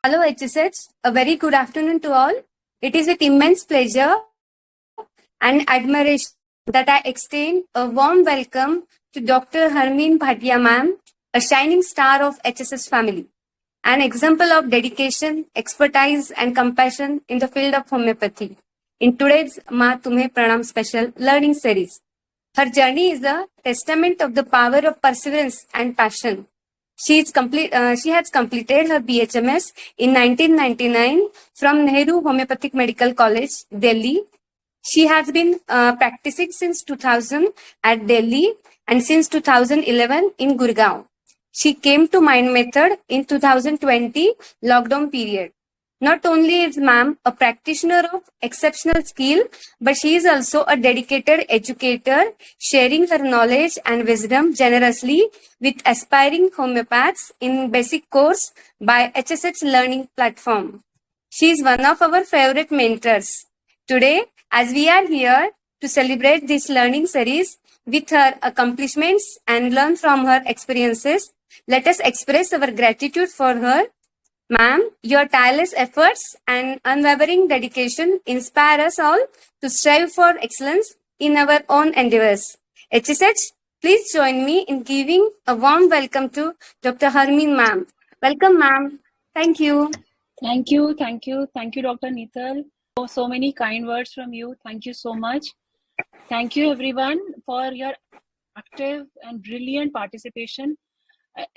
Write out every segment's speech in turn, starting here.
Hello HSH, a very good afternoon to all. It is with immense pleasure and admiration that I extend a warm welcome to Dr. Harmeen Bhatia ma'am, a shining star of HSS family, an example of dedication, expertise and compassion in the field of homeopathy. In today's Ma Tumhe Pranam special learning series, her journey is a testament of the power of perseverance and passion. She has completed her BHMS in 1999 from Nehru Homeopathic Medical College, Delhi. She has been practicing since 2000 at Delhi and since 2011 in Gurgaon. She came to Mind Method in 2020 lockdown period. Not only is ma'am a practitioner of exceptional skill, but she is also a dedicated educator, sharing her knowledge and wisdom generously with aspiring homeopaths in basic course by HSH Learning Platform. She is one of our favorite mentors. Today, as we are here to celebrate this learning series with her accomplishments and learn from her experiences, let us express our gratitude for her. Ma'am, your tireless efforts and unwavering dedication inspire us all to strive for excellence in our own endeavors. HSH, please join me in giving a warm welcome to Dr. Harmeen ma'am. Welcome, ma'am. Thank you. Thank you, Dr. Nital. So many kind words from you. Thank you so much. Thank you, everyone, for your active and brilliant participation.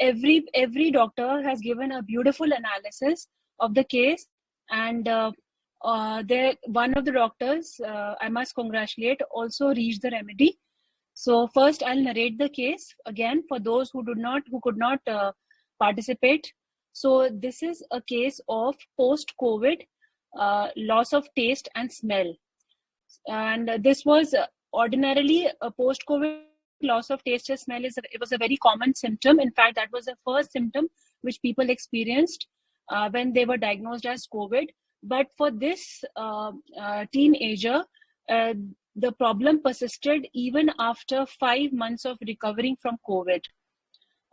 Every doctor has given a beautiful analysis of the case, and one of the doctors, I must congratulate, also reached the remedy. So first, I'll narrate the case again for those who could not participate. So this is a case of post-COVID loss of taste and smell, and this was ordinarily a post-COVID loss of taste and smell. It was a very common symptom. In fact, that was the first symptom which people experienced when they were diagnosed as COVID. But for this teenager, the problem persisted even after 5 months of recovering from COVID.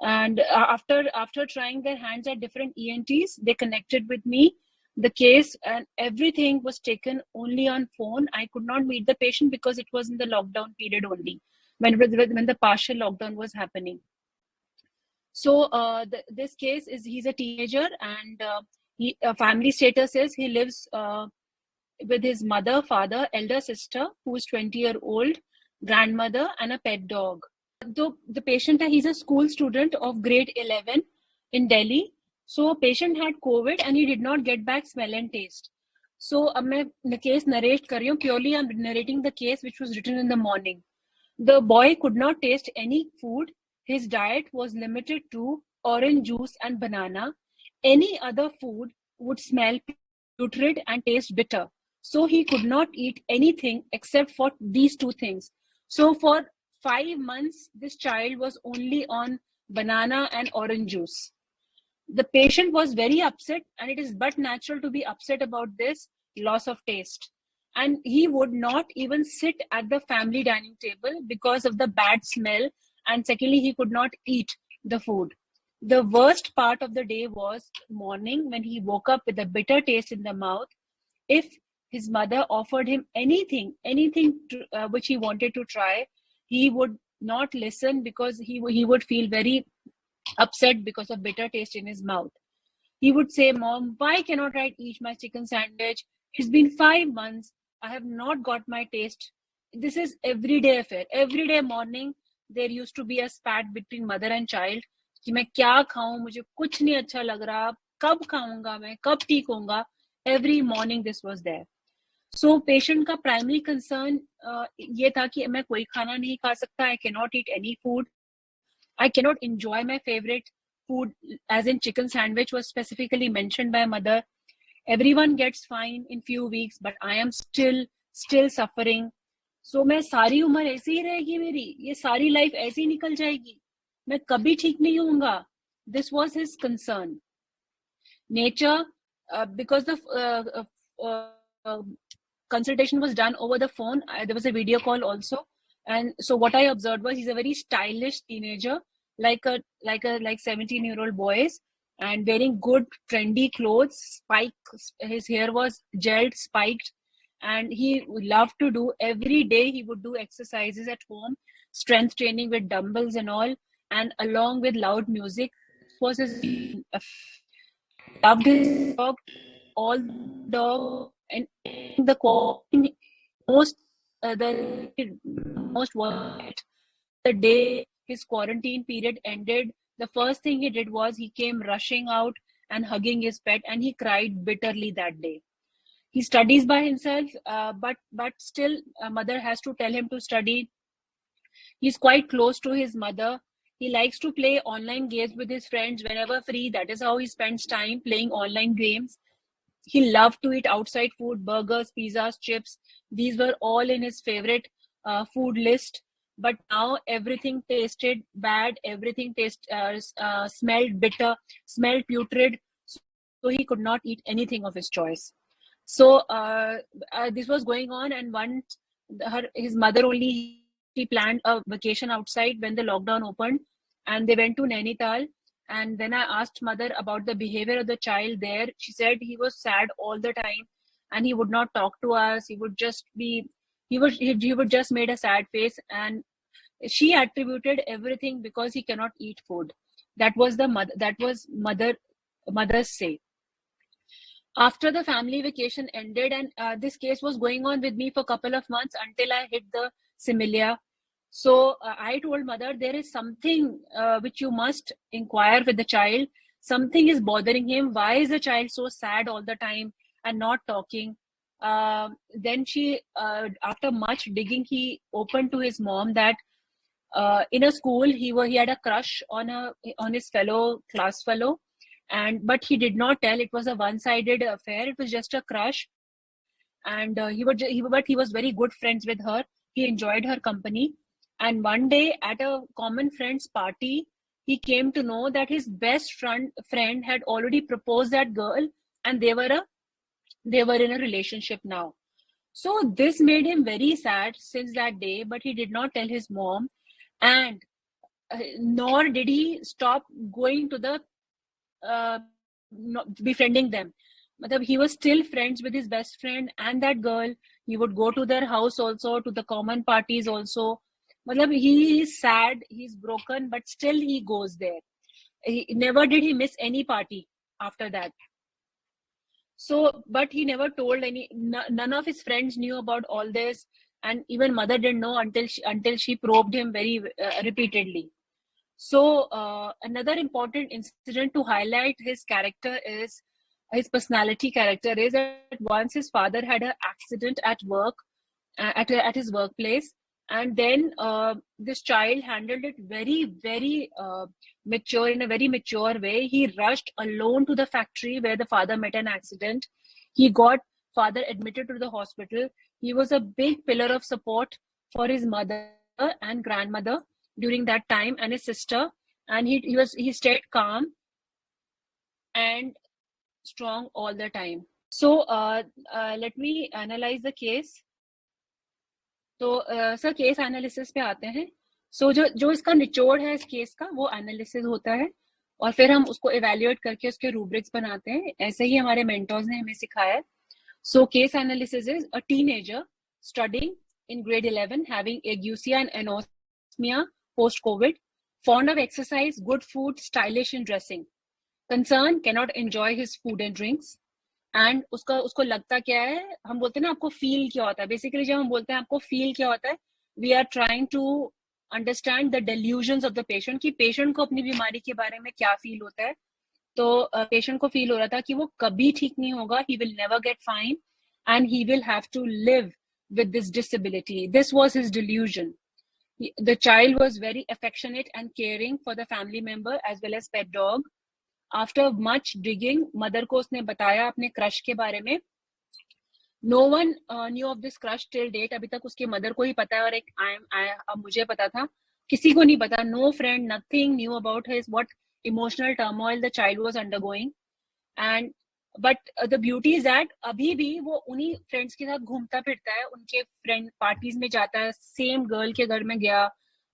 And after trying their hands at different ENTs, they connected with me. The case and everything was taken only on phone. I could not meet the patient because it was in the lockdown period only, when the partial lockdown was happening. So this case is, he's a teenager, and family status is he lives with his mother, father, elder sister, who is 20-year-old, grandmother, and a pet dog. The patient, he's a school student of grade 11 in Delhi. So patient had COVID and he did not get back smell and taste. So I'm the case narrate kar rahi hu. Purely I'm narrating the case which was written in the morning. The boy could not taste any food. His diet was limited to orange juice and banana. Any other food would smell putrid and taste bitter. So he could not eat anything except for these two things. So for 5 months, this child was only on banana and orange juice. The patient was very upset, and it is but natural to be upset about this loss of taste. And he would not even sit at the family dining table because of the bad smell. And secondly, he could not eat the food. The worst part of the day was morning, when he woke up with a bitter taste in the mouth. If his mother offered him anything which he wanted to try, he would not listen, because he would feel very upset because of bitter taste in his mouth. He would say, "Mom, why cannot I eat my chicken sandwich? It's been 5 months. I have not got my taste." This is everyday affair. Every day morning, there used to be a spat between mother and child. कि मैं क्या खाऊं, मुझे कुछ नहीं अच्छा लग रहा, कब खाऊंगा मैं, कब ठीक होऊंगा. Every morning this was there. So patient का primary concern ये था कि मैं कोई खाना नहीं खा सकता. I cannot eat any food. I cannot enjoy my favorite food, as in chicken sandwich was specifically mentioned by mother. Everyone gets fine in few weeks, but I am still suffering. So मैं सारी उम्र ऐसी ही रहेगी मेरी, ये सारी life ऐसी ही निकल जाएगी, मैं कभी ठीक नहीं होऊंगा. This was his concern. Nature, because the consultation was done over the phone, there was a video call also. And so what I observed was, he's a very stylish teenager, like 17-year-old boys. and wearing good trendy clothes. His hair was gelled, spiked, and he loved to do every day. He would do exercises at home, strength training with dumbbells and all, and along with loud music. This was his loved his dog, all dog, and the most the most was the day his quarantine period ended. The first thing he did was he came rushing out and hugging his pet, and he cried bitterly that day. He studies by himself, but still, mother has to tell him to study. He's quite close to his mother. He likes to play online games with his friends whenever free. That is how he spends time, playing online games. He loved to eat outside food, burgers, pizzas, chips. These were all in his favorite food list. But now everything tasted bad. Everything smelled bitter, smelled putrid. So he could not eat anything of his choice. So this was going on, and once his mother only, he planned a vacation outside when the lockdown opened, and they went to Nainital. And when I asked mother about the behavior of the child there, she said he was sad all the time, and he would not talk to us. He would just be, he would just made a sad face, and she attributed everything because he cannot eat food. That was the mother. That was mother's say. After the family vacation ended, and this case was going on with me for a couple of months until I hit the similia. So I told mother, there is something which you must inquire with the child. Something is bothering him. Why is the child so sad all the time and not talking? Then she, after much digging, he opened to his mom that in a school he had a crush on his class fellow, but he did not tell. It was a one-sided affair. It was just a crush, and but he was very good friends with her. He enjoyed her company, and one day at a common friend's party, he came to know that his best friend had already proposed that girl, and they were in a relationship now. So this made him very sad since that day, but he did not tell his mom, and nor did he stop going to the befriending them. He was still friends with his best friend and that girl. He would go to their house also, to the common parties also. He is sad, he's broken, but still he goes there. Never did he miss any party after that. So, but he never told none of his friends knew about all this, and even mother didn't know until she probed him very repeatedly. So another important incident to highlight his personality character is that once his father had an accident at work, at his workplace, and then this child handled it very, very mature, in a very mature way. He rushed alone to the factory where the father met an accident. He got father admitted to the hospital. He was a big pillar of support for his mother and grandmother during that time, and his sister, and he stayed calm and strong all the time. So let me analyze the case. तो sir case analysis पे आते हैं. सो जो इसका निचोड़ है इस case का, वो एनालिसिस होता है, और फिर हम उसको इवेल्युएट करके उसके रूब्रिक्स बनाते हैं. ऐसे ही हमारे मेंटर्स ने हमें सिखाया. So case analysis is a teenager studying in grade 11 having agusia and anosmia post COVID, fond of exercise, good food, stylish in dressing, concern cannot enjoy his food and drinks. And उसको लगता क्या है, हम बोलते हैं ना आपको feel क्या होता है. बेसिकली जब हम बोलते हैं आपको फील क्या होता है, we are trying to understand the delusions of the patient, कि पेशेंट को अपनी बीमारी के बारे में क्या फील होता है. तो पेशेंट को फील हो रहा था कि वो कभी ठीक नहीं होगा, he will never get fine, and he will have to live with this disability. This was his delusion. The child was very affectionate and caring for the family member as well as pet dog. After much digging, mother को उसने बताया अपने crush के बारे में. No one knew of this crush till date. अभी तक उसके मदर को ही पता है, और अब मुझे पता था, किसी को नहीं पता. No friend, nothing knew about what emotional turmoil the child was undergoing. And but the beauty is that अभी भी वो उन्हीं फ्रेंड्स के साथ घूमता फिरता है, उनके फ्रेंड पार्टीज में जाता है, सेम गर्ल के घर में गया,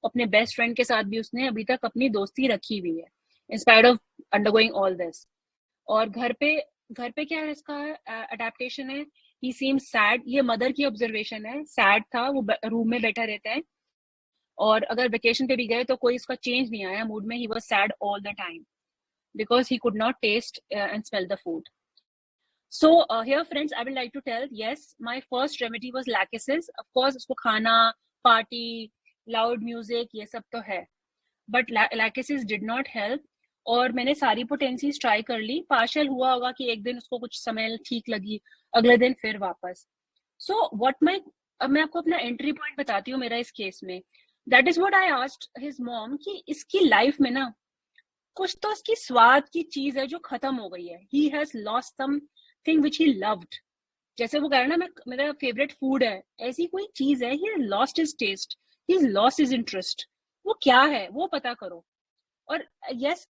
अपने बेस्ट फ्रेंड के साथ भी उसने अभी तक अपनी दोस्ती रखी हुई है, in spite of undergoing all this. और घर पे क्या है इसका अडेप्टेशन है, ही सीम सैड, ये मदर की ऑब्जर्वेशन है, सैड था, वो रूम में बैठा रहता है, और अगर वेकेशन पे भी गए तो कोई इसका चेंज नहीं आया मूड में, he was sad all the time because he could not taste and smell the food. So here friends, I would like to tell, yes, my first remedy was lachesis. Of course उसको खाना, party, loud music ये सब तो है, but lachesis did not help. और मैंने सारी potencies try कर ली, पार्शियल हुआ होगा कि एक दिन उसको कुछ स्मेल ठीक लगी, अगले दिन फिर वापस. सो व्हाट माय, अब मैं आपको अपना एंट्री पॉइंट बताती हूँ मेरा इस केस में. That is what I asked his mom कि इसकी लाइफ में ना कुछ तो उसकी स्वाद की चीज है जो खत्म हो गई है. He has lost something which he loved. जैसे वो कह रहा है ना, मेरा फेवरेट फूड है, ऐसी कोई चीज है. He has lost his taste, he has lost his interest. वो क्या है वो पता करो. और यस,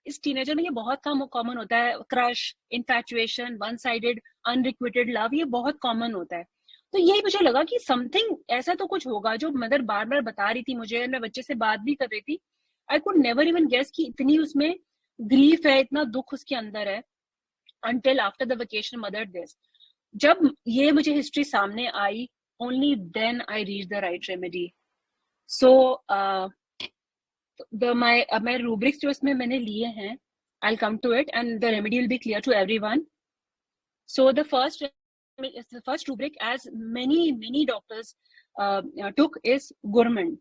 इस टीनेजर में ये बहुत कॉमन होता है, crush, infatuation, one sided unrequited love, ये बहुत कॉमन होता है. तो यही मुझे लगा कि समथिंग ऐसा तो कुछ होगा जो मदर बार बार बता रही थी मुझे, मैं बच्चे से बात भी कर रही थी. I could never even guess कि इतनी उसमें ग्रीफ है, इतना दुख उसके अंदर है. until after the vacation mother this, जब ये मुझे हिस्ट्री सामने आई, only then I reached the right remedy. So my rubrics जो इसमें मैंने लिए हैं, I'll come to it and the remedy will be clear to everyone. So the first rubric, as many doctors took, is gourmand.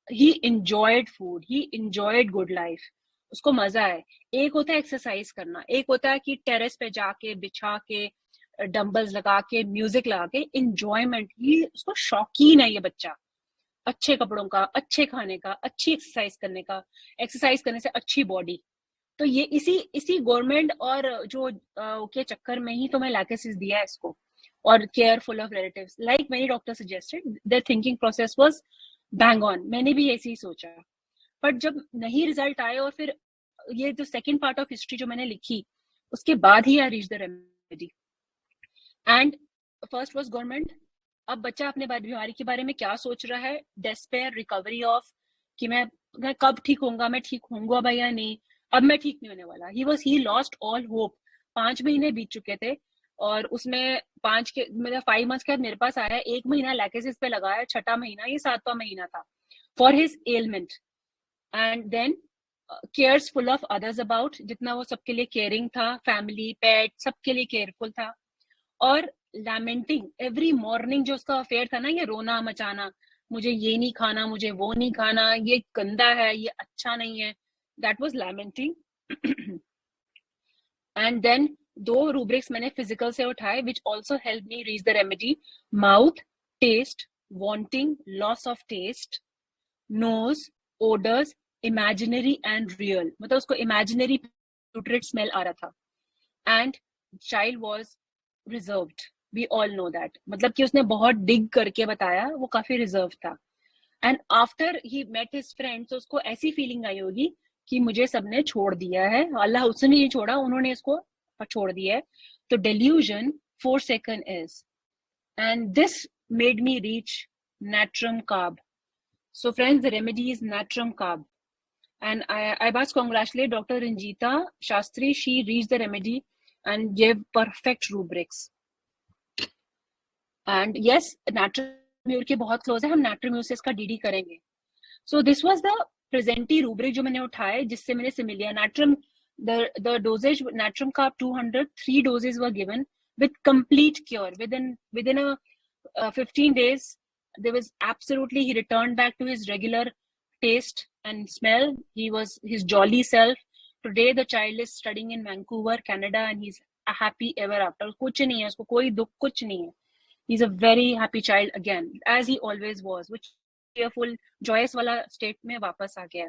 He enjoyed food, he enjoyed good life. उसको मजा है. एक होता है एक्सरसाइज करना, एक होता है कि टेरेस पे जाके बिछा के डंबल्स लगा के म्यूजिक लगा के इंजॉयमेंट. ये उसको शौकीन है ये बच्चा, अच्छे कपड़ों का, अच्छे खाने का, अच्छी एक्सरसाइज करने का, एक्सरसाइज करने से अच्छी बॉडी. तो ये इसी गवर्नमेंट और जो के चक्कर में ही तो मैं लैकेसिस दिया है इसको. और careful of relatives, like many doctor suggested, there thinking process was bang on. मैंने भी ऐसे ही सोचा. बट जब नहीं रिजल्ट आए, और फिर ये जो सेकंड पार्ट ऑफ हिस्ट्री जो मैंने लिखी, उसके बाद ही I reach the remedy. And first was government. अब बच्चा अपने बीमारी के बारे में क्या सोच रहा है, डेस्पेयर, रिकवरी ऑफ, कि मैं कब ठीक होऊंगा, मैं ठीक होऊंगा भाई या नहीं, अब मैं ठीक नहीं होने वाला. He lost all hope. 5 महीने बीत चुके थे, और उसमें 5 months के बाद मेरे पास आया, 1 महीना लैकेसिस पे लगाया, 6वां महीना, ये 7वां महीना था for his ailment. And then cares full of others about, जितना वो सबके लिए केयरिंग था, फैमिली, पेट, सबके लिए केयरफुल था. और लैमेंटिंग एवरी मॉर्निंग, जो उसका अफेयर था ना, ये रोना मचाना, मुझे ये नहीं खाना, मुझे वो नहीं खाना, ये गंदा है, ये अच्छा नहीं है, that was lamenting. And then 2 rubrics मैंने फिजिकल से उठाए which also help me reach the remedy. Mouth, taste, wanting, loss of taste, nose, odours, imaginary and real, मतलब उसको इमेजिनरी प्यूट्रेट स्मेल आ रहा था. And child was reserved, we all know that, मतलब कि उसने बहुत डिग करके बताया, वो काफी रिजर्व था. And after he met his friends, तो उसको ऐसी फीलिंग आई होगी कि मुझे सबने छोड़ दिया है, अल्लाह उसने नहीं छोड़ा, उन्होंने इसको छोड़ दिया है. तो delusion forsaken is, and this made me reach natrum carb. So friends, the remedy is natrum carb, and I must congratulate Dr. Ranjita Shastri. She reached the remedy and gave perfect rubrics. And yes, natrium के बहुत close है, हम natrium से इसका DD करेंगे. So this was the presenti rubric जो मैंने उठाए, जिससे मैंने similia natrium, the dosage natrium carb 200, 3 doses were given with complete cure within a 15 days. There was absolutely, he returned back to his regular taste and smell. He was his jolly self. Today the child is studying in Vancouver, Canada, and he's happy ever after. कुछ नहीं है उसको, कोई दुख कुछ नहीं है. He's a very happy child again, as he always was, which cheerful, joyous वाला state में वापस आ गया.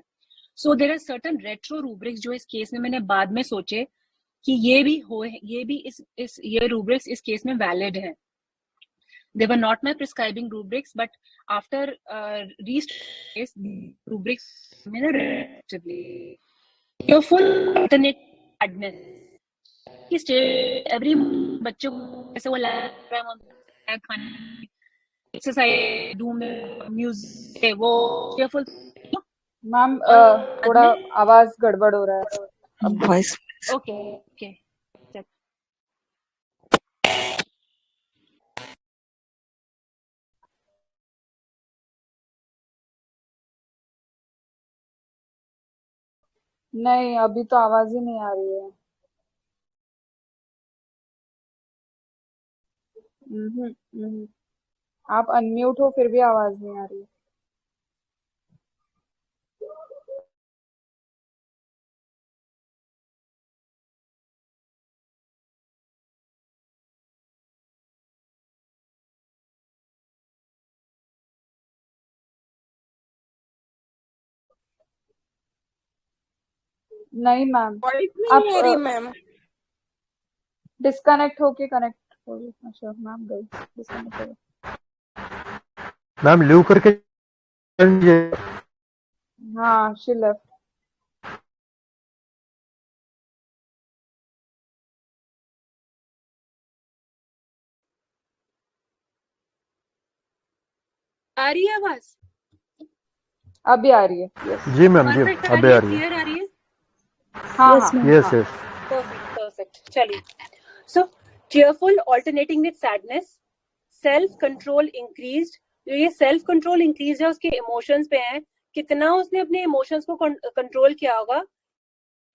So there are certain retro rubrics जो इस केस में मैंने बाद में सोचे कि ये भी ये rubrics इस केस में valid है. They were not my prescribing rubrics, but after these rubrics relatively cheerful alternate sadness. Every बच्चों को ऐसे वो लग रहा है खाने, एक्सरसाइज, रूम में म्यूजिक, वो cheerful. मैम थोड़ा आवाज गड़बड़ हो रहा है. Voice Okay. नहीं, अभी तो आवाज ही नहीं आ रही है। आप अनम्यूट हो फिर भी आवाज नहीं आ रही है। नहीं मैम, वॉइस नहीं आ रही आप मैम। डिस्कनेक्ट होके कनेक्ट हो गई। अच्छा मैम गई, डिस्कनेक्ट हो गई। मैम लीव करके हाँ, शी लेफ्ट। आ रही है आवाज? अभी आ रही है। यस जी मैम जी परफेक्ट आ अभी रही आ है, रही है। क्लियर आ रही है? हाँ हाँ यस हाँ। Yes perfect. चलिए, सो cheerful alternating with sadness, self control increased। जो ये सेल्फ कंट्रोल इंक्रीज है उसके इमोशंस पे है, कितना उसने अपने इमोशंस को कंट्रोल किया होगा।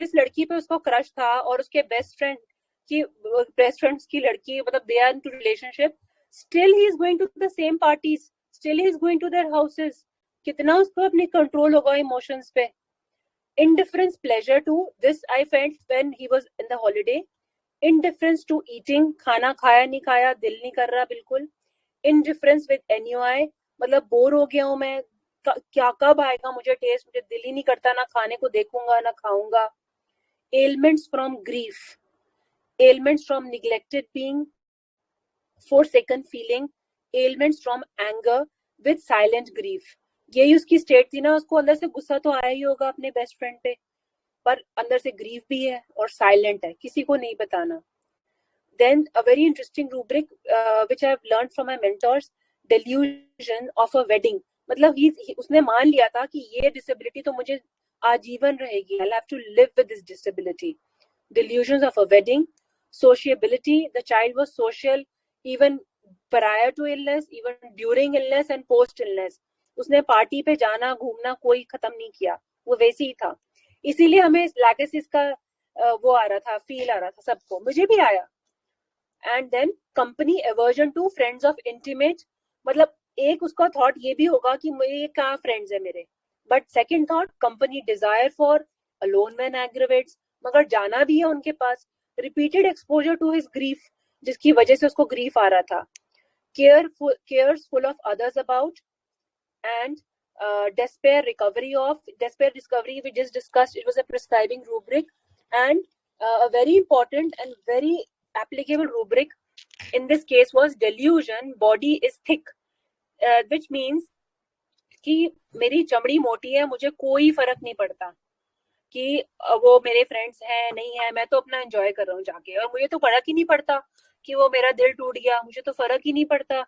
जिस लड़की पे उसको क्रश था और उसके बेस्ट फ्रेंड्स की लड़की, मतलब they are into relationship, still he is going to the same parties, still he is going to their houses. कितना उसको अपने कंट्रोल होगा इमोशंस पे। Indifference pleasure to this I felt when he was in the holiday. Indifference to eating, खाना खाया नहीं खाया, दिल नहीं कर रहा बिल्कुल। Indifference with NUI, मतलब बोर हो गया हूं मैं, क्या कब आएगा मुझे टेस्ट, मुझे दिल ही नहीं करता, ना खाने को देखूंगा ना खाऊंगा। Ailments from grief, ailments from neglected being, forsaken feeling, ailments from anger with silent grief। यही उसकी स्टेट थी ना, उसको अंदर से गुस्सा तो आया ही होगा अपने बेस्ट फ्रेंड पे, पर अंदर से ग्रीफ भी है और साइलेंट है, किसी को नहीं बताना। Then a very interesting rubric which I have learned from my mentors, delusion of a wedding। मतलब उसने मान लिया था कि ये डिसेबिलिटी तो मुझे आजीवन रहेगी, I'll have to live with this disability। Delusions of a wedding, sociability, the child was social even prior to illness, even during illness and post illness। उसने पार्टी पे जाना घूमना कोई खत्म नहीं किया, वो वैसे ही था। इसीलिए हमें लैकेसिस का वो आ रहा था, फील आ रहा था सबको, मुझे भी आया। And then company aversion to friends of intimate, मतलब एक उसका थॉट ये भी होगा कि ये कहाँ फ्रेंड्स है मेरे, but second thought company desire for alone man aggravates, मगर जाना भी है उनके पास। Repeated exposure to his grief, जिसकी वजह से उसको ग्रीफ आ रहा था। cares full of others about, and despair discovery we just discussed, it was a prescribing rubric, and a very important and very applicable rubric in this case was delusion body is thick, which means कि मेरी चमड़ी मोटी है, मुझे कोई फर्क नहीं पड़ता कि वो मेरे फ्रेंड्स हैं नहीं है, मैं तो अपना एंजॉय कर रहा हूँ जाके, और मुझे तो फर्क ही नहीं पड़ता कि वो मेरा दिल टूट गया, मुझे तो फर्क ही नहीं पड़ता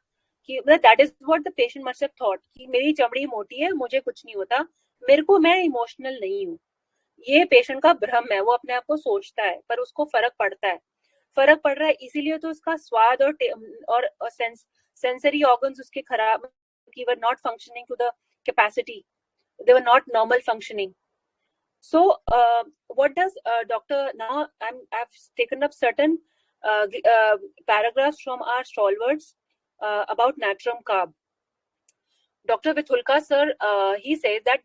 कि, that is what the patient must have thought कि मेरी चमड़ी मोटी है, मुझे कुछ नहीं होता, मेरे को, मैं इमोशनल नहीं हूँ। ये पेशेंट का भ्रम है, वो अपने आप को सोचता है, पर उसको फर्क पड़ता है, फर्क पड़ रहा है, इसीलिए तो उसका स्वाद और सेंसरी ऑर्गन्स उसके खराब, कि were not functioning to the capacity, they were not normal functioning. So, what does Doctor, now I've taken up certain paragraphs from our stalwarts about natrum carb. Dr. Vithulka sir, he says that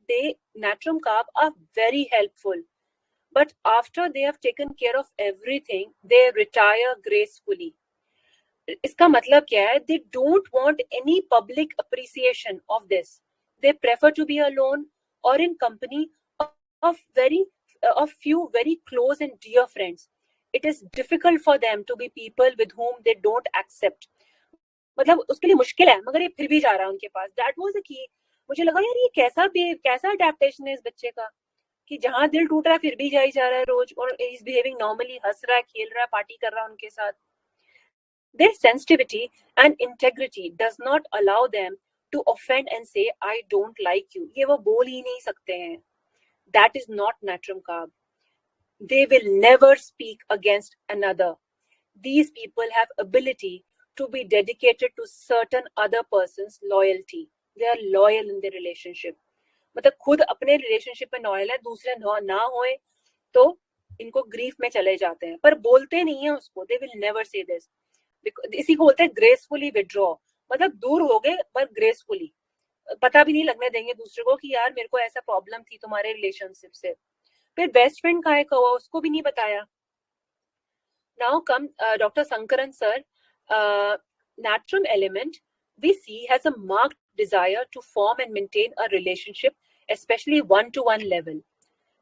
natrum carb are very helpful, but after they have taken care of everything, they retire gracefully. इसका मतलब क्या है? They don't want any public appreciation of this. They prefer to be alone or in company of few very close and dear friends. It is difficult for them to be people with whom they don't accept. मतलब उसके लिए मुश्किल है, मगर ये फिर भी जा रहा है उनके पास। That was the key. मुझे लगा यार ये कैसा अडेप्टेशन है इस बच्चे का, कि जहां दिल टूट रहा है फिर भी जा रहा है रोज, और इज बिहेविंग नॉर्मली, हंस रहा है, खेल रहा है, पार्टी कर रहा है उनके साथ। Their sensitivity and integrity does not allow them to offend and say I don't like you. ये वो बोल ही नहीं सकते हैं. That is not natrum carb. They will never speak against another. These people have ability to be dedicated to certain other person's loyalty. They are loyal in their relationship. मतलब खुद अपने relationship में लॉयल है, दूसरे ना होए तो इनको ग्रीफ में चले जाते हैं, पर बोलते नहीं है उसको. They will never say this. इसी को बोलते हैं ग्रेसफुली विड्रॉ. मतलब दूर हो गए पर ग्रेसफुली, पता भी नहीं लगने देंगे दूसरे को कि यार मेरे को ऐसा प्रॉब्लम थी तुम्हारे रिलेशनशिप से. फिर बेस्ट फ्रेंड कहाँ है, उसको भी नहीं बताया. Now come Dr. Sankaran sir. Natrum element we see has a marked desire to form and maintain a relationship, especially one-to-one level.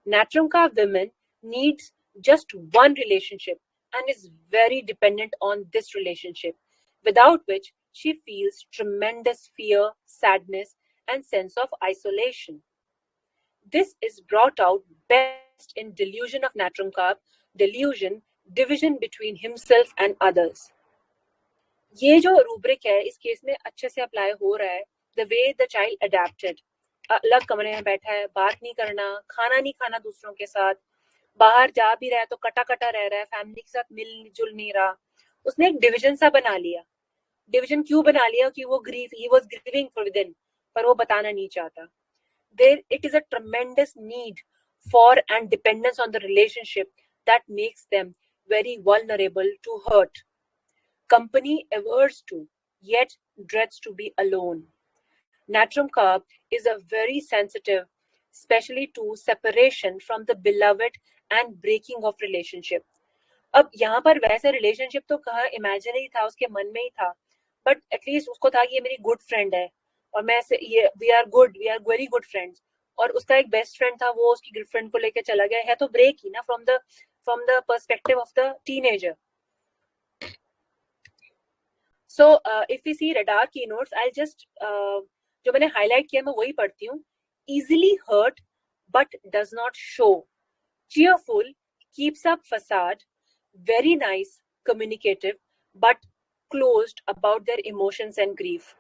Natrum ka women needs just one relationship and is very dependent on this relationship, without which she feels tremendous fear, sadness, and sense of isolation. This is brought out best in Delusion of Natrum Carb, Delusion, Division between himself and others. ये जो rubric है इस case में अच्छे से apply हो रहा है. The way the child adapted. अलग कमरे में बैठा है, बात नहीं करना, खाना नहीं खाना दूसरों के साथ, बाहर जा भी रहा है तो कटा कटा रह रहा है, फैमिली के साथ मिल जुल नहीं रहा. उसने एक डिवीजन सा बना लिया. डिवीजन क्यों बना लिया? कि वो he was grieving for within, पर वो बताना नहीं चाहता. There it is a tremendous need for and dependence on the relationship that makes them very vulnerable to hurt. Company averse to, yet dreads to be alone. Natrum Carb is a very sensitive, especially to separation from the beloved and breaking of relationship. अब यहाँ पर वैसे relationship तो कहाँ imaginary था, उसके मन में ही था, बट एटलीस्ट उसको था कि ये मेरी गुड फ्रेंड है और मैं ये we are very good friends. और उसका एक बेस्ट फ्रेंड था, वो उसकी गर्लफ्रेंड को लेकर चला गया है, तो ब्रेक ही ना from the perspective of the teenager. So if we see radar keynotes, I'll just जो मैंने highlight किया मैं वही पढ़ती हूँ. Easily hurt but does not show. Cheerful, keeps up facade. Very nice, communicative but closed about their emotions and grief.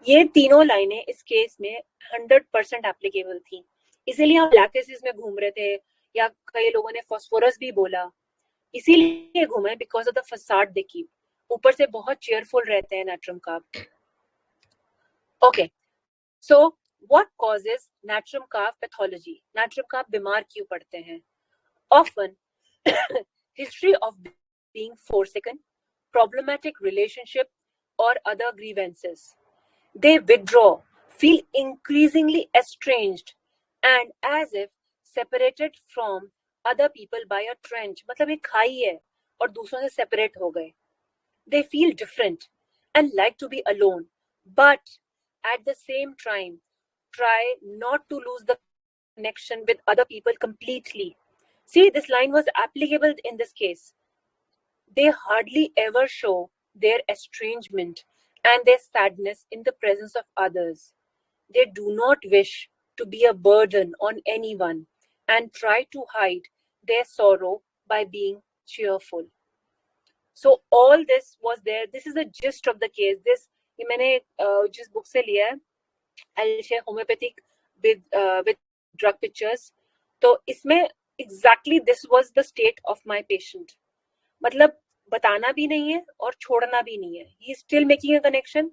ये तीनों लाइनें इस केस में 100% एप्लीकेबल थी. इसीलिए हम ब्लैक केसेस में घूम रहे थे, या कई लोगों ने फॉस्फोरस भी बोला, इसीलिए घूमे because of the facade they keep. ऊपर से बहुत चेयरफुल रहते हैं Natrum Carb. Okay, so what causes Natrum Carb pathology? Natrum Carb बीमार क्यों पड़ते हैं? Often history of being forsaken, problematic relationship or other grievances. They withdraw, feel increasingly estranged and as if separated from other people by a trench. मतलब एक खाई है और दूसरों से separate हो गए. They feel different and like to be alone, but at the same time try not to lose the connection with other people completely. See, this line was applicable in this case. They hardly ever show their estrangement and their sadness in the presence of others. They do not wish to be a burden on anyone and try to hide their sorrow by being cheerful. So all this was there. This is the gist of the case. This ये मैंने जिस book से लिया है, I'll share homeopathic with drug pictures. तो इसमें exactly this was the state of my patient. मतलब बताना भी नहीं है और छोड़ना भी नहीं है. He is still making a connection,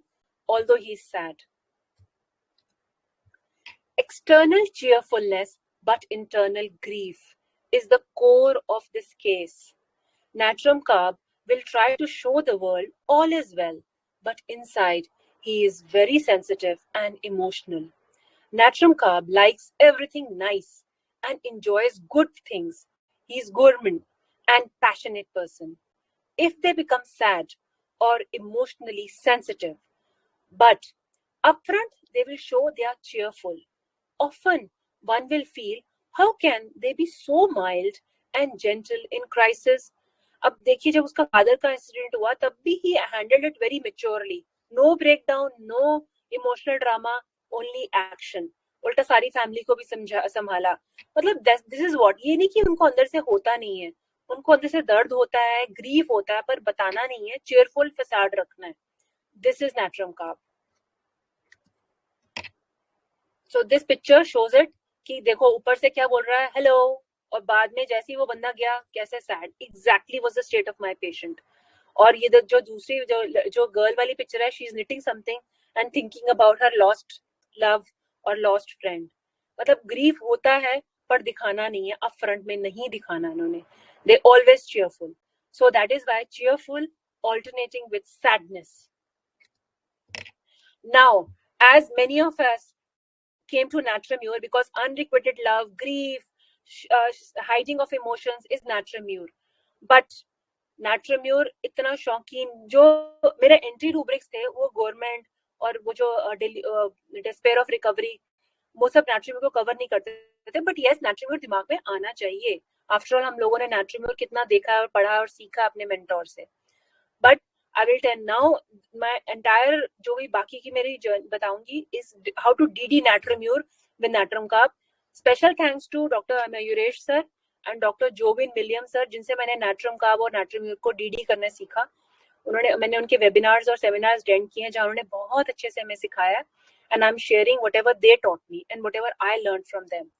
although he is sad. External cheerfulness but internal grief is the core of this case. Natrum Carb will try to show the world all is well, but inside he is very sensitive and emotional. Natrum Carb likes everything nice and enjoys good things. He is gourmand and passionate person. If they become sad or emotionally sensitive, but upfront they will show they are cheerful. Often one will feel, how can they be so mild and gentle in crisis? अब देखिए जब उसका father का incident हुआ तब भी he handled it very maturely. No breakdown, no emotional drama, only action. उल्टा सारी फैमिली को भी संभाला. मतलब this is what, ये नहीं कि उनको अंदर से होता नहीं है, उनको अंदर से दर्द होता है, ग्रीफ होता है, पर बताना नहीं है, cheerful facade रखना है. This is Natrum Carb. So this picture shows it कि देखो ऊपर से क्या बोल रहा है, hello, और बाद में जैसे ही वो बंदा गया कैसे sad, exactly was the state of my patient. और ये जो दूसरी जो गर्ल वाली पिक्चर है, she is knitting something and thinking about her lost love और लॉस्ट फ्रेंड. मतलब ग्रीफ होता है पर दिखाना नहीं है, अप फ्रंट में नहीं दिखाना इन्होंने. They always cheerful. So that is why cheerful alternating with sadness. Now, as many of us came to Natramure because unrequited love, grief, hiding of emotions is Natramure. But Natramure इतना शौकीन, जो मेरे entry rubrics थे वो government और वो जो despair of recovery, वो सब Natramure को कवर नहीं करते थे. बट यस, Natramure दिमाग में आना चाहिए. आफ्टर ऑल हम लोगों ने Natramure कितना देखा और पढ़ा और सीखा अपने मेंटोर से. But I will tell now my entire जो भी बाकी की मेरी बताऊंगी is how to DD Natramure with Natrum Carb. Special thanks to Dr. Mayuresh sir and Dr. Jovin Williams sir, जिनसे मैंने Natrum Carb और Natramure को DD करना सीखा. मैंने उनके वेबिनार्स और सेमिनार्स अटेंड किए जहाँ उन्होंने बहुत अच्छे से हमें सिखाया. And I'm sharing whatever they taught me and whatever I learned from them.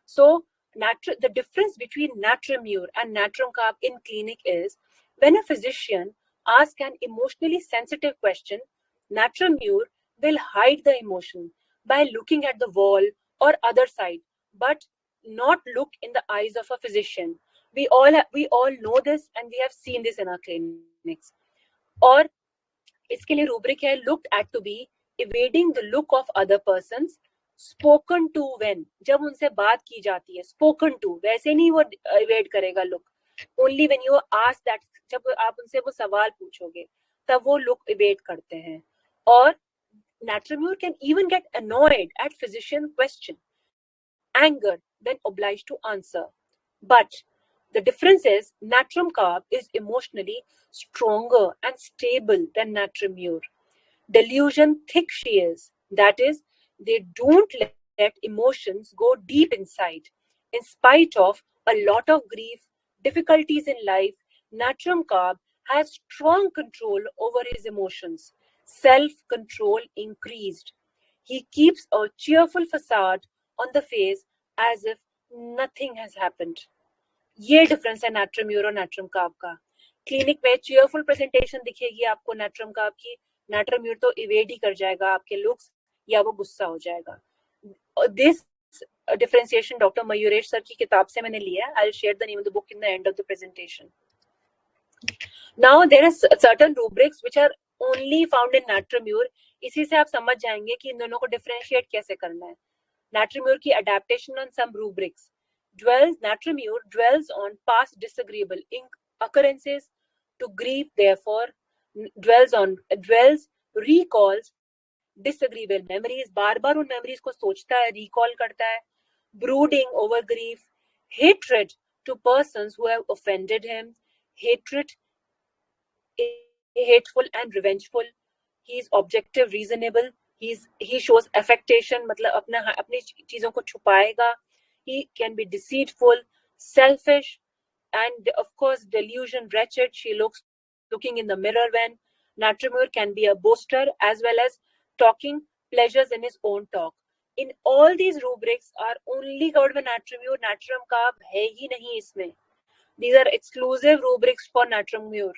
So the difference between Natramure and Natrum Carb in clinic is when a physician ask an emotionally sensitive question, Natramure will hide the emotion by looking at the wall or other side, but not look in the eyes of a physician. We all know this and we have seen this in our clinics. और इसके लिए rubric है looked at to be evading the look of other persons, spoken to when, जब उनसे बात की जाती है, spoken to, वैसे नहीं वो evade करेगा look. Only when you ask that, जब आप उनसे वो सवाल पूछोगे तब वो look evade करते हैं. और Natramure can even get annoyed at physician question, anger, then obliged to answer. But the difference is Natrum Carb is emotionally stronger and stable than Natramure. Delusion thick she is. That is, they don't let emotions go deep inside. In spite of a lot of grief, difficulties in life, Natrum Carb has strong control over his emotions. Self-control increased. He keeps a cheerful facade on the face as if nothing has happened. ये difference है Natramure और Natrum Carb का. Clinic में cheerful presentation दिखेगी आपको Natrum Carb की. Natramure तो evade ही कर जाएगा आपके looks या वो गुस्सा हो जाएगा. This differentiation Dr. Mayuresh sir की किताब से मैंने लिया. I'll share the name of the book in the end of the presentation. Now there are certain rubrics which are only found in Natramure. इसी से आप समझ जाएंगे कि इन दोनों को differentiate कैसे करना है. Natramure की adaptation on some rubrics. Natramure dwells on past disagreeable occurrences to grieve, therefore recalls disagreeable memories, बार-बार उन memories को सोचता है, recall करता है. Brooding over grief, hatred to persons who have offended him, hateful and revengeful. He is objective, reasonable. He shows affectation, मतलब अपनी चीजों को छुपाएगा. He can be deceitful, selfish, and of course delusion, wretched. She looking in the mirror when. Natramure can be a boaster as well as talking pleasures in his own talk. In all these rubrics are only covered by Natramure. Natrum Carb है ही नहीं इसमें. These are exclusive rubrics for Natramure.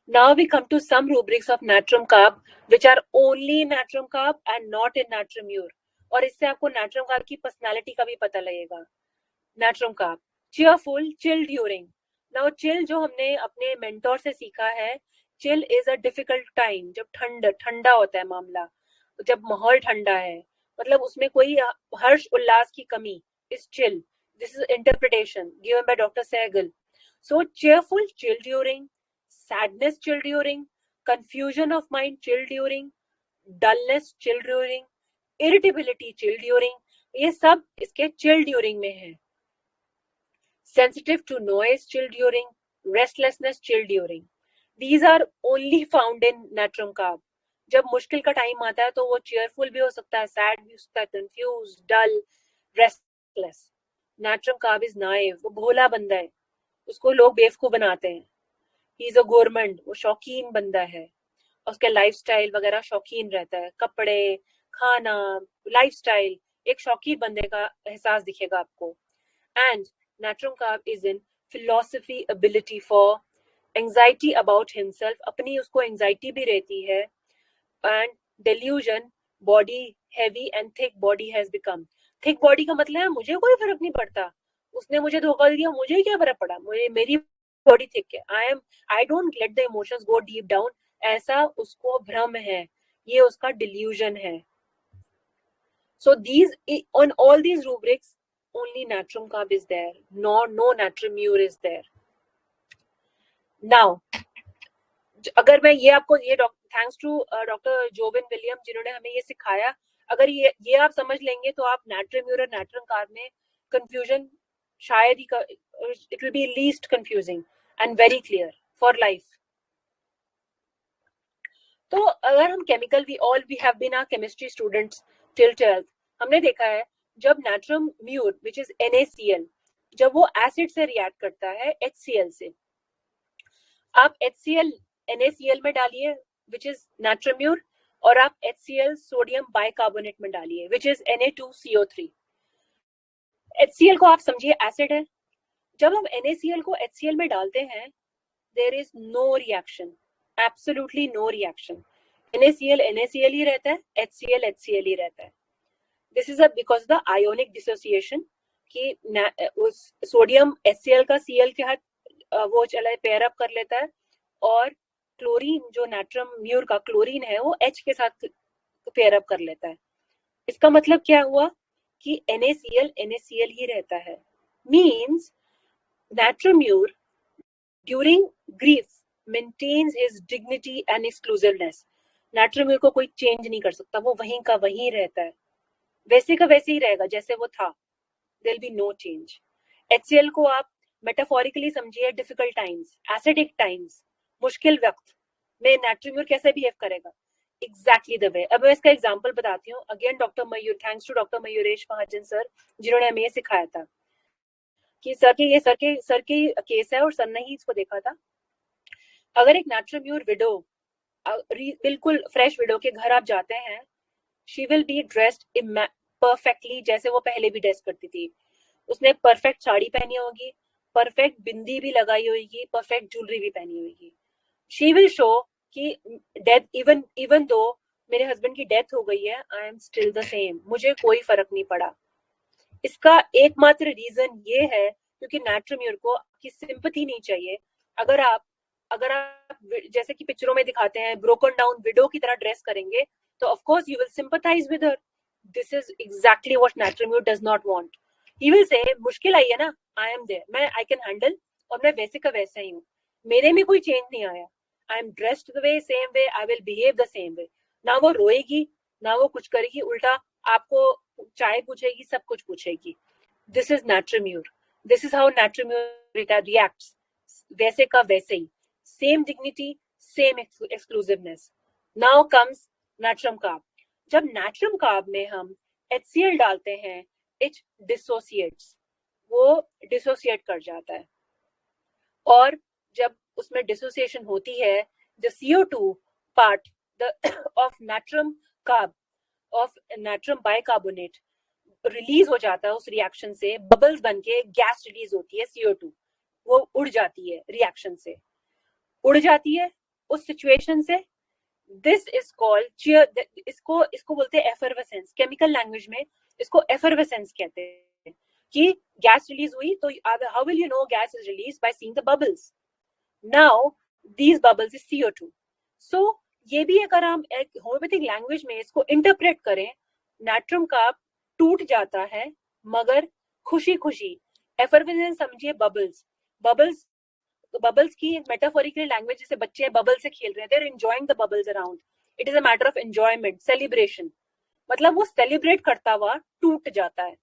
Now we come to some rubrics of Natrum Carb which are only in Natrum Carb and not in Natramure. और इससे आपको Natrum Carb की personality का भी पता लगेगा. Natrum Carb, cheerful, chill during. Now chill जो हमने अपने mentor से सीखा है, chill is a difficult time. जब ठंडा होता है मामला, जब माहौल ठंडा है, मतलब उसमें कोई हर्ष उल्लास की कमी, is chill. This is interpretation given by Dr. Sehgal. So cheerful, chill during. Sadness, chill during. Confusion of mind, chill during. Dullness, chill during. Irritability, chill during. ये सब इसके chill during में है. Sensitive to noise, chill during. Restlessness, chill during. These are only found in Natrum Carb. जब मुश्किल का time आता है तो वो cheerful भी हो सकता है, sad भी हो सकता है, confused, dull, restless. Natrum Carb is naive. वो भोला बंदा है, उसको लोग बेवकूफ बनाते हैं. He is a gourmand. वो शौकीन बंदा है, उसके लाइफस्टाइल वगैरह शौकीन रहता है, कपड़े, खाना, लाइफस्टाइल, एक शौकीन बंदे का एहसास दिखेगा आपको. And natrum carb is in philosophy, ability for anxiety about himself, अपनी उसको anxiety भी रहती है, and delusion, body heavy and thick body has become. thick body का मतलब है मुझे कोई फर्क नहीं पड़ता, उसने मुझे धोखा दिया, मुझे क्या फर्क पड़ा, मुझे मेरी बॉडी थिक है, I don't let the emotions go deep down, ऐसा उसको भ्रम है, ये उसका delusion है. So these, on all these rubrics, only natrum carb is there, no natrum mure is there. Now, अगर मैं ये आपको ये thanks to doctor Jobin William जिन्होंने हमें ये सिखाया, अगर ये आप समझ लेंगे तो आप नाट्रियम म्यूर और नाट्रियम कार्ब में कंफ्यूजन शायद ही, it will be least confusing and very clear for life. तो अगर हम chemical, we have been our chemistry students till 12th, हमने देखा है जब नाट्रियम म्यूर व्हिच इज NaCl, जब वो एसिड से रिएक्ट करता है HCl से, आप HCl NaCl में डालिए which is natrium mure, और आप HCl सोडियम बाइकार्बोनेट में डालिए which is Na2CO3. HCl को आप समझिए एसिड है, जब हम NaCl को HCl में डालते हैं there is no reaction, absolutely no reaction. NaCl NaCl ही रहता है, HCl HCl ही रहता है. This is because the ionic dissociation कि सोडियम HCl का Cl के साथ वो चला पेयर अप कर लेता है, और क्लोरीन जो नाट्रियम म्यूर का क्लोरीन है वो H के साथ पेयर अप कर लेता है. इसका मतलब क्या हुआ कि NaCl NaCl ही रहता है. मींस नाट्रियम म्यूर during grief maintains his dignity and exclusiveness. नाट्रियम म्यूर को कोई चेंज नहीं कर सकता, वो वहीं का वहीं रहता है, वैसे का वैसे ही रहेगा जैसे वो था. There will be no change. HCl को आप मेटाफोरिकली समझिए डिफिकल्ट टाइम्स, एसिडिक टाइम्स, मुश्किल वक्त में नाट्रियम म्यूर कैसे बिहेव करेगा, एग्जैक्टली द वे. अब मैं इसका एग्जांपल बताती हूँ. Again doctor Mayur, thanks to doctor Mayuresh Mahajan sir जिन्होंने हमें ये सिखाया था कि सर के केस है और सर ने ही इसको देखा था. अगर एक नाट्रियम म्यूर विडो, बिल्कुल फ्रेश विडो के घर आप जाते हैं, she will be dressed perfectly जैसे वो पहले भी ड्रेस करती थी. उसने परफेक्ट साड़ी पहनी होगी, परफेक्ट बिंदी भी लगाई होगी, परफेक्ट ज्वेलरी भी पहनी होगी. शी विल शो कि डेथ, इवन दो मेरे हस्बैंड की डेथ हो गई है, I am still the same, मुझे कोई फर्क नहीं पड़ा. इसका एकमात्र रीजन ये है क्योंकि नाट्रियम म्यूर को आपकी सिंपैथी नहीं चाहिए. अगर आप जैसे कि पिक्चरों में दिखाते हैं ब्रोकन डाउन विडो की तरह ड्रेस करेंगे तो of course you will sympathize with her. This is exactly what नाट्रियम म्यूर does not want. He will say मुश्किल आई है ना, आई एम देयर, मैं आई कैन हैंडल, और मैं वैसे का वैसा ही हूँ, मेरे में कोई चेंज नहीं आया, I am dressed the way, same way, I will behave the same way. ना वो रोएगी ना वो कुछ करेगी, उल्टा आपको चाय पूछेगी, सब कुछ पूछेगी. दिस इज नाट्रियम म्यूर. दिस इज हाउ नाट्रियम म्यूर रिएक्ट्स, वैसे का वैसे ही, same dignity, same exclusiveness. Now comes नाट्रियम कार्ब. जब नाट्रियम कार्ब में हम HCl डालते हैं, इट डिसोसिएट्स, वो डिसोसिएट कर जाता है, और जब उसमें डिसोसिएशन होती है, द CO2 पार्ट ऑफ नाट्रियम कार्ब, ऑफ नाट्रियम बाइकार्बोनेट रिलीज हो जाता है. उस रिएक्शन से बबल्स बन के गैस रिलीज होती है, CO2 वो उड़ जाती है, रिएक्शन से उड़ जाती है उस सिचुएशन से. दिस इज कॉल्ड, इसको बोलते हैं एफरवेसेंस. केमिकल लैंग्वेज में इसको एफरवेसेंस कहते हैं कि गैस रिलीज हुई तो how will you know gas is release? By seeing the bubbles. Now these bubbles is CO2. सो ये भी अगर हम एक होम्योपैथिक लैंग्वेज में इसको इंटरप्रेट करें, नाट्रियम कार्ब टूट जाता है मगर खुशी खुशी. एफरवेसेंस समझिए बबल्स की मेटाफोरिकल लैंग्वेज, जैसे बच्चे बबल से खेल रहे हैं, they are enjoying the bubbles around. It is a matter of enjoyment, celebration. मतलब वो सेलिब्रेट करता हुआ टूट जाता है,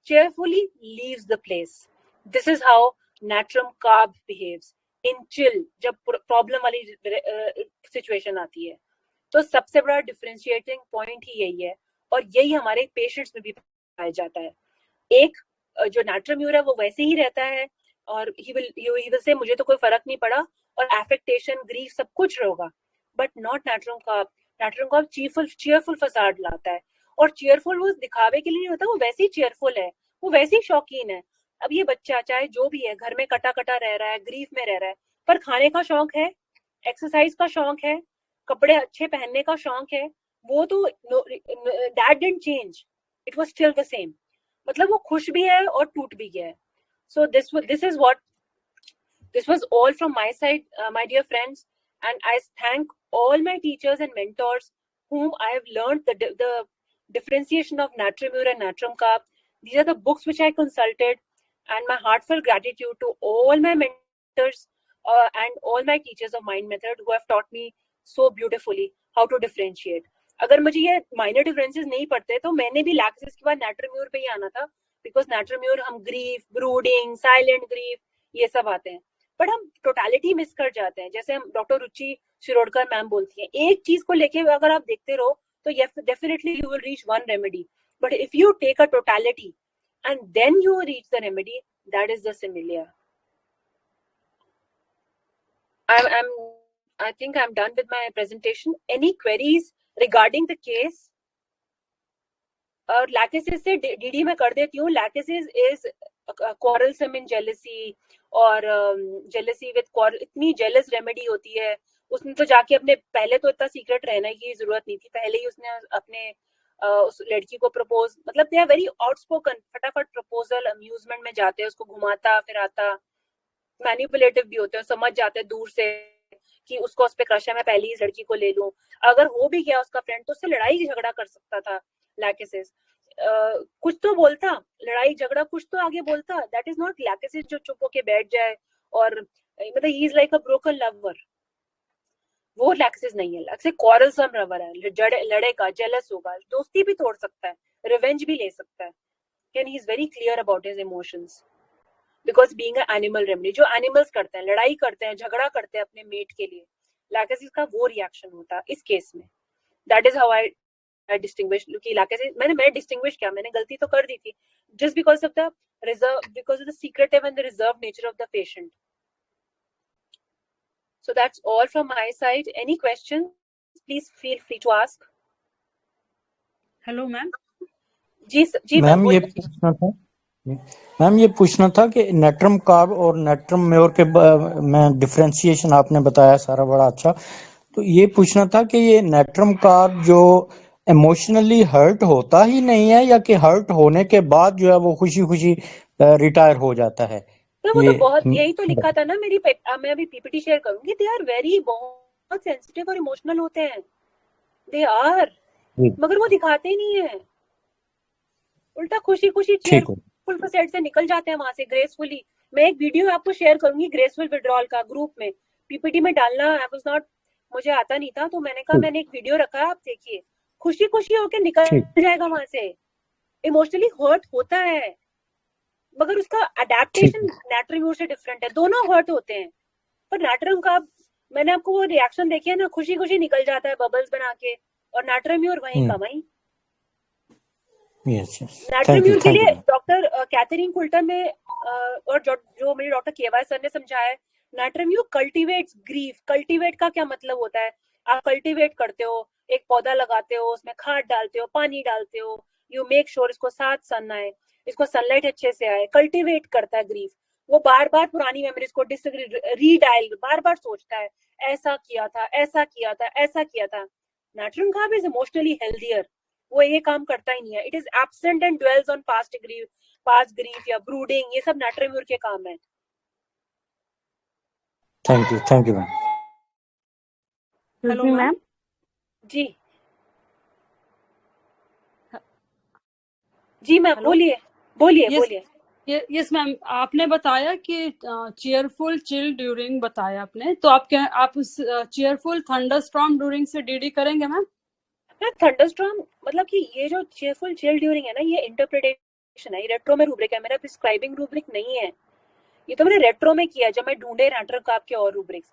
cheerfully leaves the place. This is how natrium carb behaves in chill, जब प्रॉब्लम वाली सिचुएशन आती है. तो सबसे बड़ा डिफरेंशिएटिंग पॉइंट ही यही है, और यही हमारे पेशेंट्स में भी पाया जाता है. एक जो नाट्रियम म्यूर है वो वैसे ही रहता है, और he will say मुझे तो कोई फर्क नहीं पड़ा, और एफेक्टेशन, ग्रीफ सब कुछ होगा, बट नॉट नाट्रियम कार्ब. नाट्रियम कार्ब चीयरफुल फसाड लाता है, और चीयरफुल वो दिखावे के लिए नहीं होता, वो वैसे ही चीयरफुल है, वो वैसे ही शौकीन है। अब ये बच्चा चाहे जो भी है, घर में कटा कटा रह रहा है, ग्रीफ में रह रहा है, पर खाने का शौक है, एक्सरसाइज का शौक है, कपड़े अच्छे पहनने का शौक है, वो तो that didn't change, it was still the same. मतलब वो खुश भी है और टूट भी गया है। So this is what this was all from my side, my dear friends, and I thank all my teachers and mentors whom I have learned the differentiation of natriumur and natrium carb. These are the books which I consulted, and my heartfelt gratitude to all my mentors and all my teachers of mind method who have taught me so beautifully how to differentiate. अगर मुझे ये minor differences नहीं पड़ते तो मैंने भी लैक्सिस के बाद नाट्रिम्यूर पे ही आना था, बिकॉज नाट्रिम्यूर हम ग्रीफ, ब्रूडिंग, साइलेंट ग्रीफ, ये सब आते हैं, बट हम टोटालिटी मिस कर जाते हैं। जैसे हम डॉक्टर रुचि शिरोडकर मैम बोलती हैं, एक चीज को लेके अगर आप देखते रहो तो definitely you will reach one remedy, but if you take a totality and then you reach the remedy, that is the similar. I think I'm done with my presentation. Any queries regarding the case? और lachesis से DD में कर देती हूँ. Lachesis is quarrelsome in jealousy, और jealousy with इतनी jealous remedy होती है. उसने तो जाके अपने, पहले तो इतना सीक्रेट रहने की जरूरत नहीं थी, पहले ही उसने अपने उस लड़की को प्रपोज, मतलब दे आर वेरी आउटस्पोकन, फटाफट प्रपोजल, अम्यूजमेंट में जाते हैं, उसको घुमाता फिराता, मैनिपुलेटिव भी होते हैं, समझ जाते हैं दूर से कि उसको उस पे क्रश है, मैं पहले ही इस लड़की को ले लूं. अगर हो भी गया उसका फ्रेंड तो उससे लड़ाई झगड़ा कर सकता था लैकेसिस. कुछ तो बोलता, लड़ाई झगड़ा कुछ तो आगे बोलता. दैट इज नॉट लैकेसिस जो चुप होके बैठ जाए और मतलब he is like a broken lover. वो लैकेसिस नहीं है. लैकेसिस क्वारलसम लवर है, लड़ेगा, जेलस होगा, दोस्ती भी तोड़ सकता है, रिवेंज भी ले सकता है. And he is very clear about his emotions, because being a animal remedy, जो एनिमल्स करते हैं, लड़ाई करते हैं, झगड़ा करते हैं अपने मेट के लिए, लैकेसिस का वो रिएक्शन होता है इस केस में. That is how I distinguish. कि लैकेसिस मैंने डिस्टिंग्विश किया, मैंने गलती तो कर दी थी, just because of the reserve, because of the secretive and the reserve nature of the patient. So that's all from my side. Any questions? Please feel free to ask. Hello ma'am. जी ma'am ये पूछना था, ma'am ये पूछना था कि natrum carb और natrum mur के में डिफरेंशिएशन आपने बताया सारा, बड़ा अच्छा. तो ये पूछना था कि ये नेट्रम कार्ब जो इमोशनली हर्ट होता ही नहीं है, या कि हर्ट होने के बाद जो है वो खुशी खुशी रिटायर हो जाता है? तो वो तो बहुत, यही तो लिखा था ना मेरी, मैं अभी पीपीटी शेयर करूंगी. दे आर वेरी, बहुत सेंसिटिव और इमोशनल होते हैं, दे आर, मगर वो दिखाते ही नहीं है. उल्टा खुशी खुशी चीयरफुल सेट से निकल जाते हैं वहां से ग्रेसफुली. मैं एक वीडियो आपको शेयर करूंगी ग्रेसफुल विड्रॉल का, ग्रुप में पीपीटी में डालना. आई वाज नॉट, मुझे आता नहीं था, तो मैंने कहा मैंने एक वीडियो रखा है, आप देखिए. खुशी खुशी होके निकल जाएगा वहां से. इमोशनली हर्ट होता है, मगर उसका अडेप्टेशन नैट्रिम्यूर से डिफरेंट है. दोनों हर्ट होते हैं, पर नैट्रियम का मैंने आपको वो रिएक्शन देखिए ना, खुशी खुशी निकल जाता है बबल्स बना के, और नैट्रिम्यूर वहीं का वहीं. नैट्रिम्यूर के लिए डॉक्टर कैथरीन कुल्टन ने और जो मेरे डॉक्टर केवाई सर ने समझाया, नैट्रिम्यूर कल्टीवेट्स ग्रीफ. कल्टीवेट का क्या मतलब होता है? आप कल्टीवेट करते हो, एक पौधा लगाते हो, उसमें खाद डालते हो, पानी डालते हो, यू मेक श्योर इसको साथ सन आए, इसको सनलाइट अच्छे से आए. कल्टीवेट करता है ग्रीफ. वो बार बार पुरानी मेमोरीज को रीडायल, बार बार सोचता है, ऐसा किया था, ऐसा किया था, ऐसा किया था. Natrium carb is emotionally healthier. वो ये काम करता ही नहीं है. It is absent and dwells on past grief या ब्रूडिंग, ये सब नैट्रिम्यूर के काम है. Thank you ma'am. Hello ma'am. जी मैम, बोलिए. यस मैम, आपने बताया कि चीयरफुल चिल ड्यूरिंग बताया आपने, तो आप उस चीयरफुल थंडरस्टॉर्म ड्यूरिंग से डीडी करेंगे मैम? थंडरस्टॉर्म मतलब कि ये जो चीयरफुल चिल ड्यूरिंग है ना, ये इंटरप्रिटेशन है, ये रेट्रो में रूब्रिक है, मेरा प्रिस्क्राइबिंग रूब्रिक नहीं है. ये तो मैंने रेट्रो में किया जब मैं ढूंढे नैट्रियम कार्ब के और रूब्रिक्स.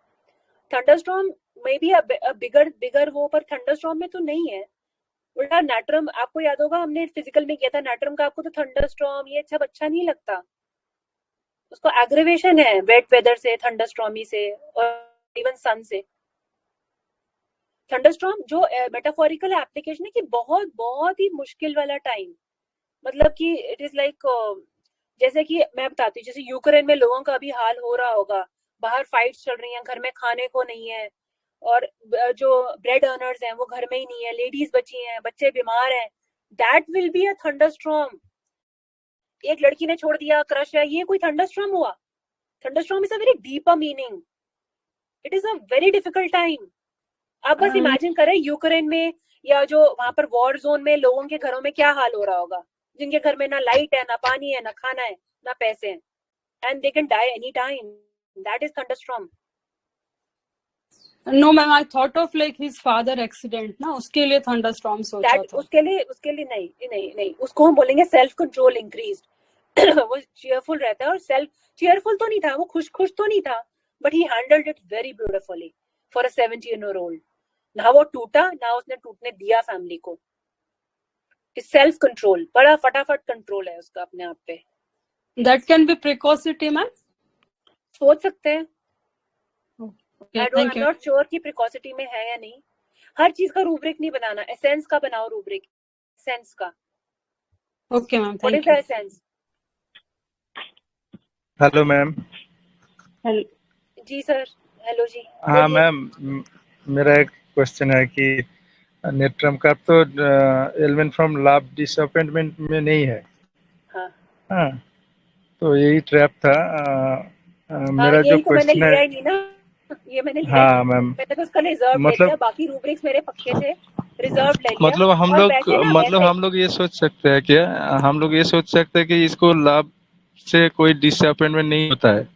थंडरस्टॉर्म में भी बिगर वो, पर थंडरस्टॉर्म में तो नहीं है. उल्टा नैट्रियम, आपको याद होगा हमने फिजिकल में किया था नैट्रियम कार्ब को, तो थंडरस्टॉर्म ये सब अच्छा नहीं लगता. उसको एग्रीवेशन है वेट वेदर से, थंडरस्टॉर्मी से, और इवन सन से. थंडरस्टॉर्म जो मेटाफोरिकल एप्लीकेशन है कि बहुत बहुत ही मुश्किल वाला टाइम, मतलब कि इट इज लाइक जैसे कि मैं बताती हूँ, जैसे यूक्रेन में लोगों का अभी हाल हो रहा होगा, बाहर फाइट्स चल रही हैं, घर में खाने को नहीं है, और जो ब्रेड अर्नर्स हैं वो घर में ही नहीं है, लेडीज बची हैं, बच्चे बीमार हैं, that will be a thunderstorm. एक लड़की ने छोड़ दिया, क्रश है, ये कोई थंडरस्टॉर्म हुआ? Thunderstorm is a very deeper meaning, it is a very difficult time. आप बस इमेजिन करें यूक्रेन में या जो वहां पर वॉर जोन में लोगों के घरों में क्या हाल हो रहा होगा, जिनके घर में ना लाइट है, ना पानी है, ना खाना है, ना पैसे हैं, and they can die any time, that is thunderstorm. No, ma'am, I thought of like his father accident, ना उसके लिए thunderstorm सोचा दैट था. उसके लिए नहीं, उसको हम बोलेंगे सेल्फ कंट्रोल इंक्रीज्ड। वो चीयरफुल रहता है, और सेल्फ चीयरफुल तो नहीं था, वो खुश तो नहीं था, but he handled it very beautifully for a 70-year-old। ना वो टूटा, ना उसने टूटने दिया फैमिली को। सेल्फ कंट्रोल, बड़ा फटाफट कंट्रोल है उसका अपने आप पे। That can be precocity, ma'am. सोच सकते हैं, Okay, I thank am you. Not sure कि प्रिकॉसिटी में है या नहीं। हर चीज का रूब्रिक नहीं बनाना, एसेंस का बनाओ रूब्रिक, सेंस का। Okay, ma'am, what is thank the you. Essence? Hello ma'am. जी सर, हेलो जी, हाँ बोलिए। मैम, मेरा एक क्वेश्चन है कि नेट्रम का तो एलिमेंट फ्रॉम लव डिसअपॉइंटमेंट में नहीं है। हाँ हाँ, तो यही ट्रैप था। हाँ, मेरा जो यही तो मैंने क्वेश्चन है। लिया ही नहीं ना, ये मैंने लिया ही हाँ नहीं, मैम, मैंने तो उसका रिजर्व ले लिया, मतलब बाकी रूब्रिक्स मेरे पक्के थे, रिजर्व ले लिया। मतलब हम और लोग वैसे ना, मतलब वैसे हम लोग ये सोच सकते हैं क्या, हम लोग ये सोच सकते हैं कि इसको लव से कोई डिसअपॉइंटमेंट नहीं होता है,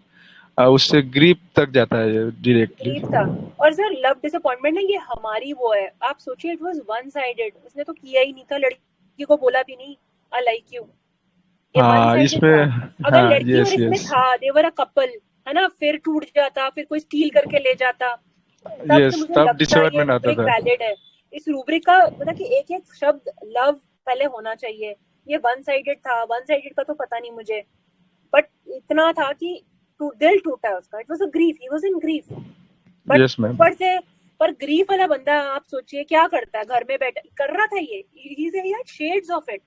उससे ग्रीफ तक जाता है डायरेक्टली। ग्रीफ था। और सर लव डिसअपॉइंटमेंट ना, ये हमारी वो है, आप सोचिए, इट वाज वन साइडेड, उसने तो किया ही नहीं था, लड़की को बोला भी नहीं आई लाइक यू, ये वन हाँ साइडेड था। इसमें, अगर हाँ लड़की और यस इसमें यस था, देवर अ कपल, है ना, फिर टूट जाता, फिर कोई स्टील करके ले जाता, तब तो यस, मुझे तब लगता ये डिसअपॉइंटमेंट आता रूब्रिक था। वैलिड है। इस रूब्रिक का मतलब कि एक एक शब्द लव पहले होना चाहिए। ये वन साइडेड था, वन साइडेड का तो पता नहीं मुझे, बट इतना था कि दिल टूटा उसका, it was a grief, he was in grief. But yes ma'am, ऊपर से, पर ग्रीफ वाला बंदा आप सोचिए क्या करता है, घर में बैठ कर रहा था ये, he had shades of it,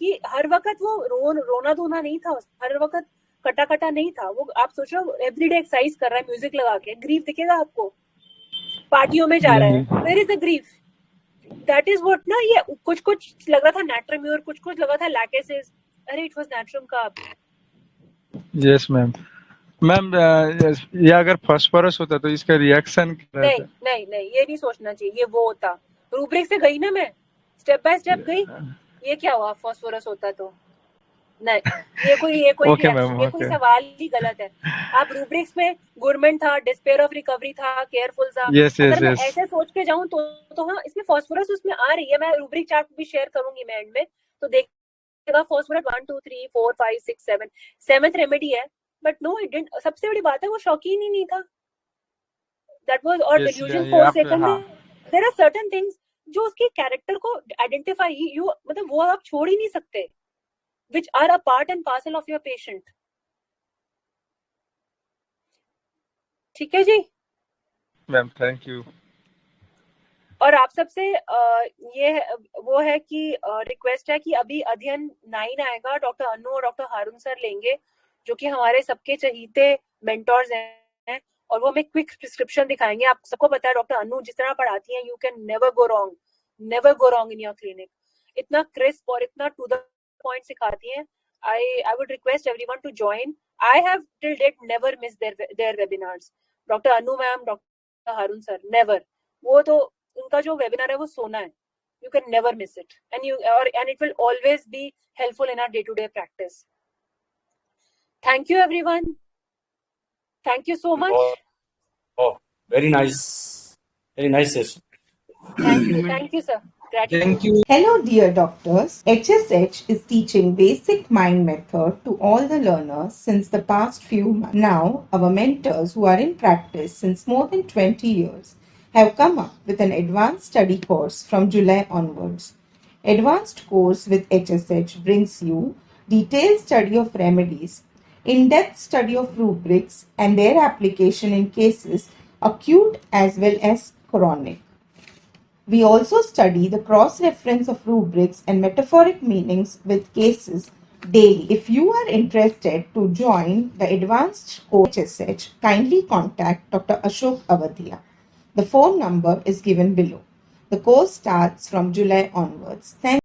कि हर वक्त वो रोना धोना नहीं था, हर वक्त कटा कटा नहीं था वो। आप सोच रहे हो एवरीडे एक्सरसाइज कर रहा है म्यूजिक लगा के, ग्रीफ दिखेगा आपको? पार्टियों में जा रहा है, where is the grief? That is what ना, ये कुछ कुछ लग रहा था नैट्रम्यूर, कुछ कुछ लगा था लैकेसिस, अरे इट वाज नैट्रम का। Yes ma'am. मैम ये अगर फास्फोरस होता तो इसका रिएक्शन क्या नहीं रहता? नहीं नहीं, ये नहीं सोचना चाहिए, ये वो होता। रूब्रिक से गई ना मैं, स्टेप बाय स्टेप गई, ये क्या हुआ फास्फोरस होता तो? नहीं, ये कोई ओके मैम, ये कोई ओके। सवाल ही गलत है। आप रूब्रिक्स में गवर्नमेंट था, डिस्पेयर ऑफ रिकवरी था, केयरफुल था, यस अगर यस मैं यस, ऐसे सोच के जाऊं तो हाँ, इसमें फास्फोरस उसमें आ रही है, मैं रूब्रिक चार्ट भी शेयर करूंगी मैं एंड में, तो देखिएगा फास्फोरस 1 2 3 4 5 6 7 सेवेंथ रेमेडी है। बट नो इट डिडंट, सबसे बड़ी बात है वो शौकीन ही नहीं था, दैट वाज, और यस डिल्यूजन ये फोर आप, सेकंड। हाँ देयर आर सर्टेन थिंग्स जो उसके कैरेक्टर को आइडेंटिफाई, यू मतलब वो आप छोड़ ही नहीं सकते, which are a part and parcel of your patient। ठीक है जी। Ma'am, thank you. और आप सबसे ये वो है कि रिक्वेस्ट है कि अभी अध्ययन 9 आएगा, डॉक्टर अनु और डॉक्टर हारून सर लेंगे, जो कि हमारे सबके चहीते मेंटोर्स हैं, और वो हमें क्विक प्रिस्क्रिप्शन दिखाएंगे। आप सबको पता है डॉक्टर अनु जिस तरह पढ़ाती हैं, you can never go wrong in your clinic, इतना क्रिस्प और इतना टू द पॉइंट सिखाती हैं। I would request everyone to join. I have till date never missed their webinars. Dr. Anu ma'am, Dr. Harun sir, never. वो तो उनका जो webinar है वो सोना है, you can never miss it, and it will always be helpful in our day-to-day practice. Thank you everyone, thank you so much. Oh, very nice session. Thank you sir, gratitude. Thank you. Hello dear doctors, HSH is teaching basic mind method to all the learners since the past few months. Now our mentors who are in practice since more than 20 years have come up with an advanced study course from July onwards. Advanced course with HSH brings you detailed study of remedies, in-depth study of rubrics and their application in cases acute as well as chronic. We also study the cross-reference of rubrics and metaphoric meanings with cases daily. If you are interested to join the advanced course HSH, kindly contact Dr. Ashok Avadia. The phone number is given below. The course starts from July onwards. Thank